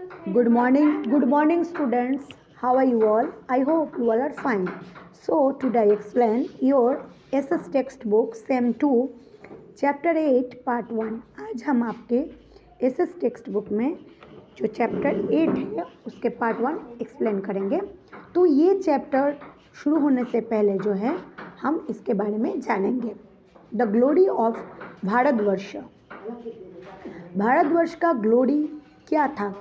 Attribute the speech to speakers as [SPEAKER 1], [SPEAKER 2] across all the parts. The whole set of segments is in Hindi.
[SPEAKER 1] Good morning, students. How are you all? I hope you all are fine. So, today I explain your SS textbook Sem 2, Chapter 8, Part 1. आज हम आपके SS textbook में जो Chapter 8 है उसके Part 1 एक्सप्लेन करेंगे. तो ये चैप्टर शुरू होने से पहले जो है हम इसके बारे में जानेंगे. The glory of Bharatvarsh. Bharatvarsh का ग्लोरी क्या था,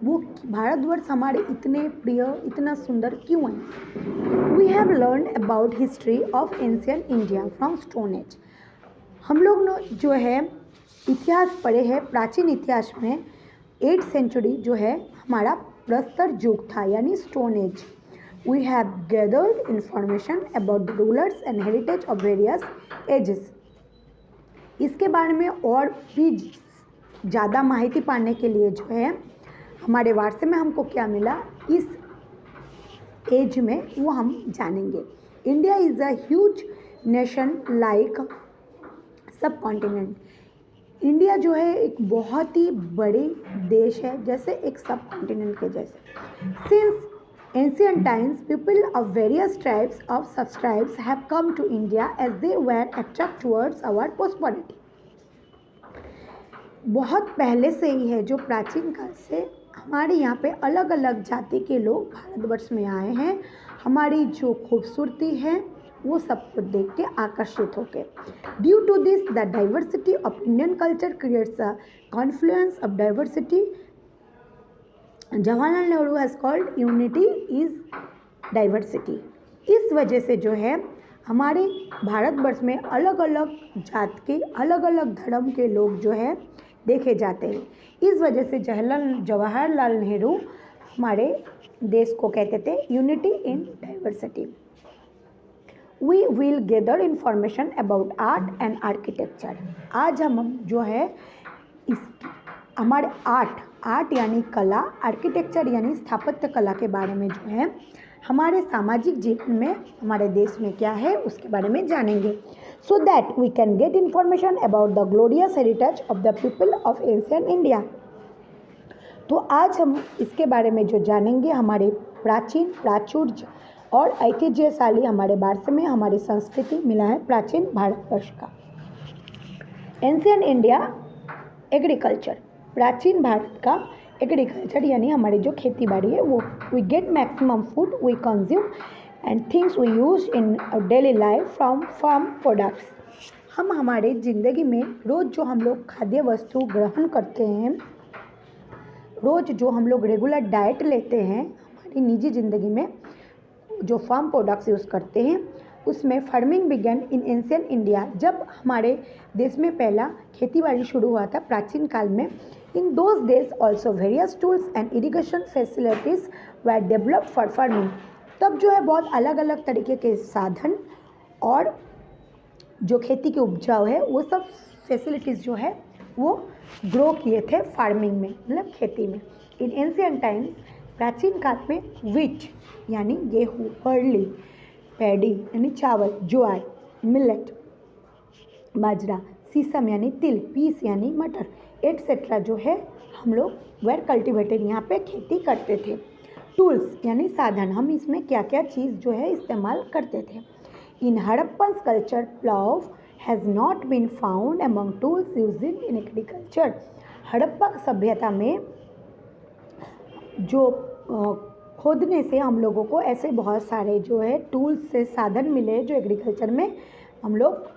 [SPEAKER 1] वो भारतवर्ष हमारे इतने प्रिय, इतना सुंदर क्यों है. We have learn about history of ancient India from stone age. हम लोग जो है इतिहास पढ़े हैं, प्राचीन इतिहास में 8th सेंचुरी जो है हमारा प्रस्तर युग था यानी stone age. We have gathered information about the rulers and heritage of various ages. इसके बारे में और भी ज़्यादा माहिती पाने के लिए जो है हमारे वारसे में हमको क्या मिला इस एज में वो हम जानेंगे. India is a huge nation like सब कॉन्टिनेंट. इंडिया जो है एक बहुत ही बड़े देश है, जैसे एक सब कॉन्टिनेंट के जैसे. Since ancient times people of various tribes of subtribes have come to India as they were attract towards our prosperity. बहुत पहले से ही है, जो प्राचीन काल से हमारे यहाँ पे अलग अलग जाति के लोग भारतवर्ष में आए हैं. हमारी जो खूबसूरती है वो सबको देख के आकर्षित होके. Due to this the diversity of Indian culture creates a confluence of diversity. Jawaharlal Nehru has called unity is diversity. इस वजह से जो है हमारे भारतवर्ष में अलग अलग जात के, अलग अलग धर्म के लोग जो है देखे जाते हैं. इस वजह से जवाहरलाल नेहरू हमारे देश को कहते थे unity in diversity. We will gather information about art and architecture. आज हम जो है इस हमारे आर्ट यानी कला, आर्किटेक्चर यानी स्थापत्य कला के बारे में जो है हमारे सामाजिक जीवन में हमारे देश में क्या है उसके बारे में जानेंगे. So that we can get information about the glorious heritage of the people of ancient India. तो आज हम इसके बारे में जो जानेंगे हमारे प्राचीन, प्राचुर्य और ऐतिह्यशाली हमारे वारसे में हमारी संस्कृति मिला है प्राचीन भारतवर्ष का. Ancient India agriculture. प्राचीन भारत का एग्रीकल्चर यानी हमारी जो खेती बाड़ी है वो. We get maximum food we consume and things we use in daily life from farm products. हम हमारे ज़िंदगी में रोज़ जो हम लोग खाद्य वस्तु ग्रहण करते हैं, रोज़ जो हम लोग रेगुलर डाइट लेते हैं हमारी निजी ज़िंदगी में, जो फार्म प्रोडक्ट्स यूज़ करते हैं उसमें farming began in ancient India. जब हमारे देश में पहला खेतीबाड़ी शुरू हुआ था प्राचीन काल में. In those days also various tools and irrigation facilities were developed for farming. तब जो है बहुत अलग अलग तरीके के साधन और जो खेती के उपजाऊ है वो सब फैसिलिटीज़ जो है वो ग्रो किए थे फार्मिंग में, मतलब खेती में. इन एंशियंट टाइम्स प्राचीन काल में विच यानी गेहूँ, बर्ली, पैडी यानी चावल, ज्वार, मिलेट बाजरा, सीसम यानी तिल, पीस यानी मटर एटसेट्रा जो है हम लोग वेर कल्टिवेटेड यहाँ पे खेती करते थे. टूल्स यानी साधन, हम इसमें क्या क्या चीज़ जो है इस्तेमाल करते थे. In Harappan culture plough has not been found among tools used in agriculture. Harappa सभ्यता में जो खोदने से हम लोगों को ऐसे बहुत सारे जो है टूल्स से साधन मिले जो एग्रीकल्चर में हम लोग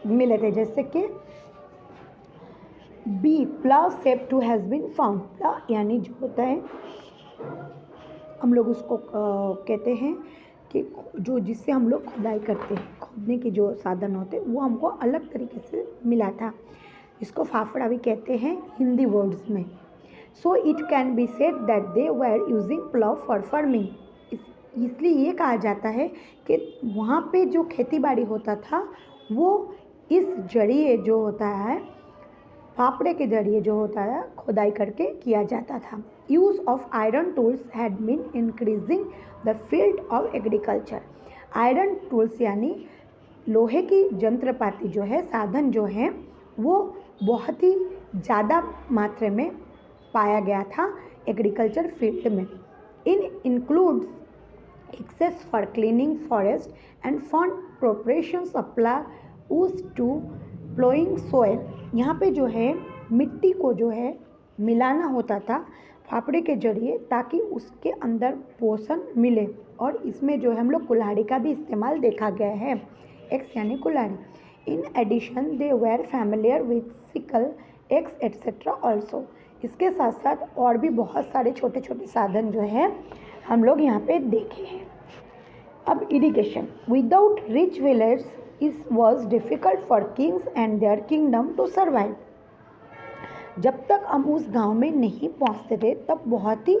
[SPEAKER 1] मिले थे. जैसे कि बी प्लाव सेप too has been found. Plough यानी जो होता है हम लोग उसको कहते हैं कि जो जिससे हम लोग खुदाई करते हैं, खोदने के जो साधन होते हैं वो हमको अलग तरीके से मिला था. इसको फाफड़ा भी कहते हैं हिंदी वर्ड्स में. So it can be said that they were using plough for farming. इसलिए ये कहा जाता है कि वहाँ पे जो खेती बाड़ी होता था वो इस जरिए जो होता है, फाफड़े के जरिए जो होता है खुदाई करके किया जाता था. Use of iron tools had been increasing the field of agriculture. Iron tools यानी लोहे की यंत्रपाति जो है, साधन जो हैं वो बहुत ही ज़्यादा मात्रा में पाया गया था एग्रीकल्चर फील्ड में। इन includes access for cleaning forest and fund preparation supply use to plowing soil। यहाँ पे जो है मिट्टी को जो है मिलाना होता था फाफड़े के जरिए ताकि उसके अंदर पोषण मिले, और इसमें जो है हम लोग कुल्हाड़ी का भी इस्तेमाल देखा गया है, एक्स यानी कुल्हाड़ी। In addition they were familiar with sickle axe etcetera also. इसके साथ साथ और भी बहुत सारे छोटे छोटे साधन जो है हम लोग यहाँ पे देखे हैं। अब irrigation. Without rich village it was difficult for kings and their kingdom to survive. जब तक हम उस गांव में नहीं पहुंचते थे तब बहुत ही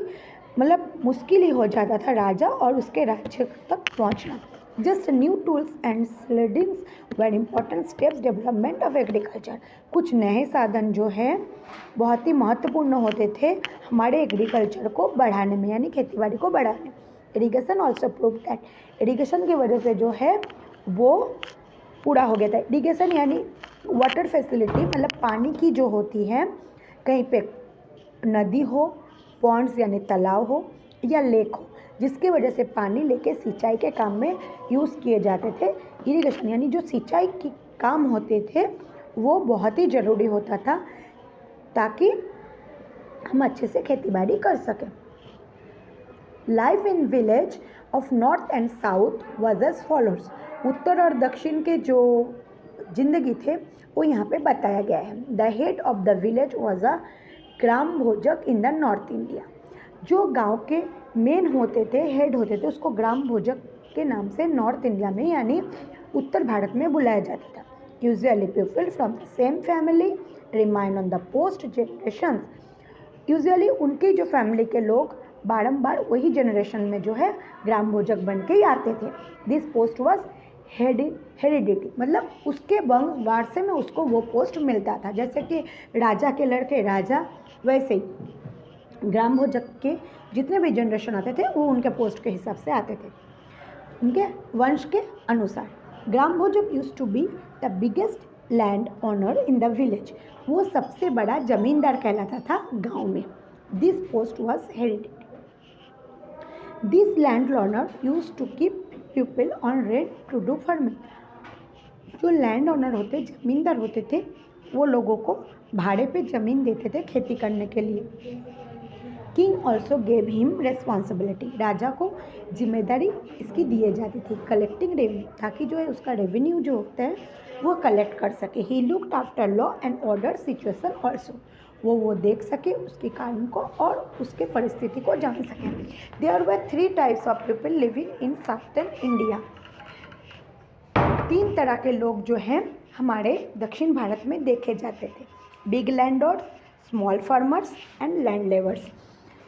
[SPEAKER 1] मुश्किल ही हो जाता था राजा और उसके राज्य तक पहुंचना। Just new tools and sledgings were important steps development of agriculture. कुछ नए साधन जो है बहुत ही महत्वपूर्ण होते थे हमारे एग्रीकल्चर को बढ़ाने में, यानी खेतीबाड़ी को बढ़ाने। Irrigation also prove that. Irrigation की वजह से जो है वो पूरा हो गया था। इरिगेशन यानी वाटर फैसिलिटी, पानी की जो होती है, कहीं पे नदी हो, पॉन्ड्स यानी तालाब हो या लेक हो, जिसकी वजह से पानी लेके सिंचाई के काम में यूज़ किए जाते थे। इरिगेशन यानी जो सिंचाई के काम होते थे वो बहुत ही ज़रूरी होता था ताकि हम अच्छे से खेतीबाड़ी कर सकें। Life in village of north and south was as follows. उत्तर और दक्षिण के जो जिंदगी थे वो यहाँ पे बताया गया है। The head of the village was a gram bhojak in the north India. जो गांव के मेन होते थे, हेड होते थे, उसको ग्राम भोजक के नाम से नॉर्थ इंडिया में यानी उत्तर भारत में बुलाया जाता था। Usually people from the same family remain on the post generation. Usually उनकी जो फैमिली के लोग बारंबार वही जनरेशन में जो है ग्राम भोजक बन के ही आते थे। दिस पोस्ट वॉज हेरिडिटी, उसके वंश वारसे में उसको वो पोस्ट मिलता था। जैसे कि राजा के लड़के राजा, वैसे ही ग्राम भोजक के जितने भी जनरेशन आते थे वो उनके पोस्ट के हिसाब से आते थे, उनके वंश के अनुसार। Gram bhojak used to be the biggest land owner in the village. वो सबसे बड़ा जमींदार कहलाता था गांव में। This post was heredity. This land owner used to keep people on rent to do farming. जो लैंड ओनर होते, जमींदार होते थे, वो लोगों को भाड़े पे ज़मीन देते थे खेती करने के लिए। King also gave him responsibility. राजा को जिम्मेदारी इसकी दी जाती थी, कलेक्टिंग रेवेन्यू, ताकि जो है उसका रेवेन्यू जो होता है वो कलेक्ट कर सके। He looked after law and order situation also. वो देख सके उसके कानून को और उसके परिस्थिति को जान सके। There were 3 types of people living in southern India. 3 तरह के लोग जो हैं हमारे दक्षिण भारत में देखे जाते थे। Big landlords, small farmers and land levers.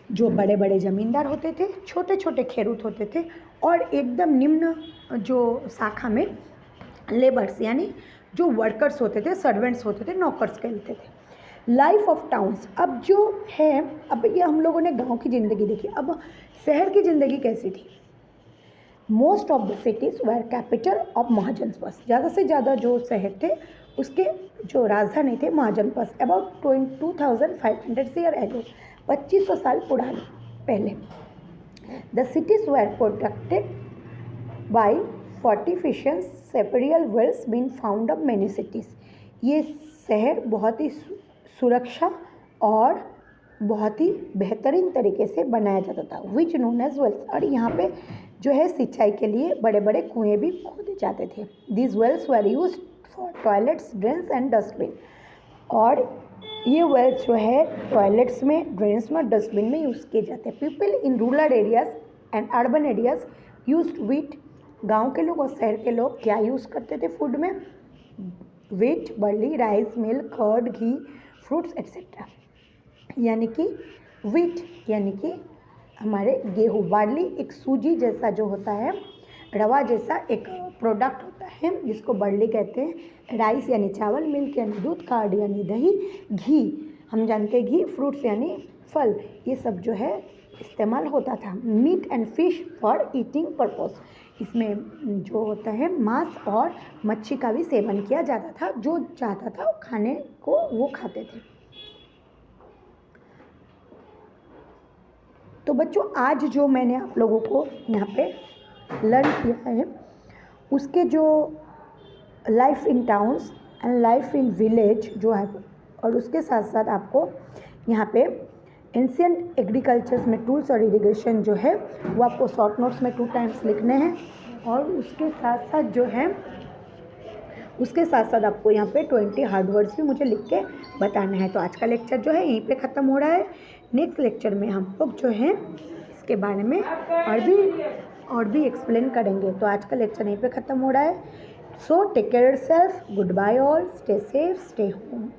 [SPEAKER 1] जो बड़े बड़े ज़मींदार होते थे, छोटे छोटे खेरूत होते थे, और एकदम निम्न जो शाखा में लेबर्स यानी जो वर्कर्स होते थे, सर्वेंट्स होते थे, नौकर्स कहते थे। Life of towns. अब जो है, अब ये हम लोगों ने गांव की ज़िंदगी देखी, अब शहर की ज़िंदगी कैसी थी। Most of the cities were capital of Mahajanapada. ज़्यादा से ज़्यादा जो शहर थे उसके जो राजधानी थे महाजनपद। अबाउट 2500 ईयर एगो, 2500 साल पुराने पहले। The cities were protected by fortifications, several wells been found of many cities. ये शहर बहुत ही सुरक्षा और बहुत ही बेहतरीन तरीके से बनाया जाता था। विच नोन एज वेल्स। और यहाँ पे जो है सिंचाई के लिए बड़े बड़े कुएँ भी खोदे जाते थे। This wells were use for toilets, drains and dustbin. और ये वेल्स जो है टॉयलेट्स में, ड्रेन्स में, डस्टबिन में यूज़ किए जाते हैं। People in rural areas and urban areas used wheat. गांव के लोग और शहर के लोग क्या यूज़ करते थे फूड में? Wheat, barley, rice, milk, curd, ghee, fruits etcetera. यानी कि व्हीट यानी कि हमारे गेहूँ, बार्ली एक सूजी जैसा जो होता है, रवा जैसा एक प्रोडक्ट होता है जिसको बर्ली कहते हैं। राइस यानी चावल, मिल्क यानी दूध, कर्ड यानी दही, घी हम जानते हैं घी, फ्रूट्स यानी फल, ये सब जो है इस्तेमाल होता था। Meat and fish for eating purpose. इसमें जो होता है मांस और मच्छी का भी सेवन किया जाता था। जो चाहता था खाने को वो खाते थे। तो बच्चों आज जो मैंने आप लोगों को यहाँ पे लर्न किया है उसके जो life in towns and life in village जो है, और उसके साथ साथ आपको यहाँ पे एंशिएंट एग्रीकल्चर्स में टूल्स और इरिगेशन जो है वो आपको शॉर्ट नोट्स में 2 टाइम्स लिखने हैं। और उसके साथ साथ जो है आपको यहाँ पे 20 हार्ड वर्ड्स भी मुझे लिख के बताना है। तो आज का लेक्चर जो है यहीं पे ख़त्म हो रहा है। नेक्स्ट लेक्चर में हम लोग जो है इसके बारे में और भी एक्सप्लेन करेंगे। तो आज का लेक्चर यहीं पे ख़त्म हो रहा है। So take care yourself, goodbye all, stay safe, stay home.